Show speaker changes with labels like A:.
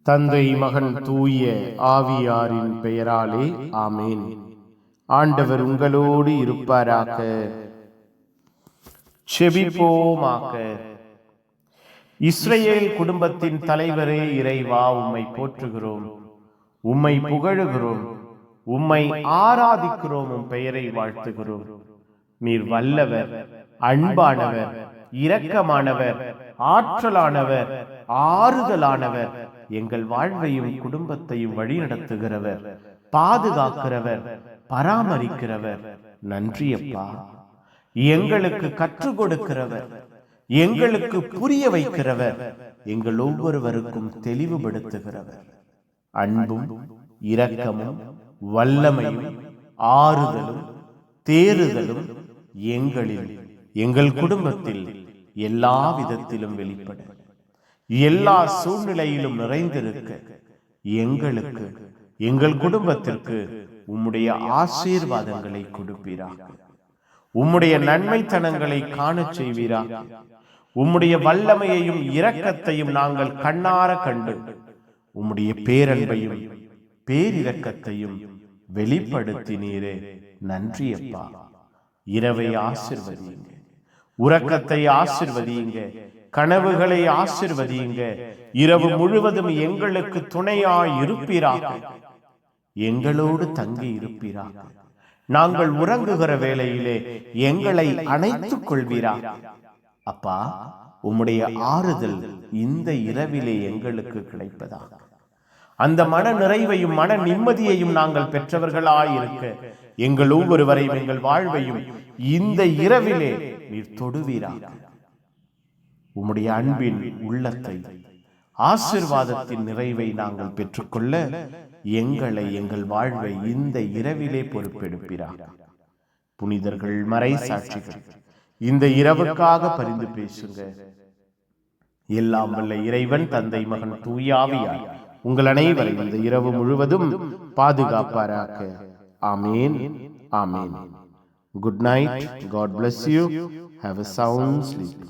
A: தந்தை மகன் தூய ஆவியாரின் பெயராலே ஆமேன். ஆண்டவர் உங்களோடு இருப்பாராக. செபிப்போமாக. இஸ்ரவேல் குடும்பத்தின் தலைவரே இறைவா, உம்மை போற்றுகிறோம், உம்மை புகழுகிறோம், உம்மை ஆராதிக்கிறோம், உம் பெயரை வாழ்த்துகிறோம். நீர் வல்லவர், அன்பானவர், இரக்கமானவர், ஆற்றலானவர், ஆறுதலானவர், எங்கள் வாழ்வையும் குடும்பத்தையும் வழிநடத்துகிறவர், பாதுகாக்கிறவர், பராமரிக்கிறவர். நன்றி அப்பா. எங்களுக்கு கற்றுக் கொடுக்கிறவர், எங்களுக்கு புரிய வைக்கிறவர், எங்கள் ஒவ்வொருவருக்கும் தெளிவுபடுத்துகிறவர். அன்பும் இரக்கமும் வல்லமையும் ஆறுதலும் தேறுதலும் எங்களில், எங்கள் குடும்பத்தில் எல்லா விதத்திலும் வெளிப்பட, எல்லா சூழ்நிலையிலும் நிறைந்திருக்க, எங்களுக்கு, எங்கள் குடும்பத்திற்கு உம்முடைய ஆசீர்வாதங்களை கொடுப்பீராக. உம்முடைய நன்மைத்தனங்களை காணச் செய்வீராக. உம்முடைய வல்லமையையும் இரக்கத்தையும் நாங்கள் கண்ணார கண்டு உம்முடைய பேரன்பையும் பேரிரக்கத்தையும் வெளிப்படுத்தினீரே. நன்றி அப்பா. இரவை ஆசிர்வதியுங்க, உறக்கத்தை ஆசிர்வதியுங்க, கனவுகளை ஆசிர்வதியுங்க. இரவு முழுவதும் எங்களுக்கு துணையாய் இருப்பீராக, எங்களோடு தங்கி இருப்பீராக. நாங்கள் உறங்குகிற வேளையிலே எங்களை அணைத்துக் கொள்வீராக. அப்பா, உம்முடைய ஆறுதல் இந்த இரவிலே எங்களுக்கு கிடைப்பதாக. அந்த மன நிறைவையும் மன நிம்மதியையும் நாங்கள் பெற்றவர்களாயிருக்க, எங்கள் ஒவ்வொருவரையும் எங்கள் வாழ்வையும் இந்த இரவிலே நீர் தொடுவீராக. உம்முடைய அன்பின் உள்ளத்தை, ஆசீர்வாதத்தின் நிறைவை நாங்கள் பெற்றுக்கொள்ள எங்களை, எங்கள் வாழ்வை இந்த இரவிலே பொறுப்பெடுப்பீராக. புனிதர்கள், மறை சாட்சிகள், இந்த இரவுக்காக பரிந்து பேசுங்க. எல்லாம் வல்ல இறைவன் தந்தை மகன் தூயாவியார் உங்கள் அனைவரையும் இந்த இரவு முழுவதும் பாதுகாப்பாராக. ஆமேன், ஆமேன். Good night. God bless you. Have a sound sleep.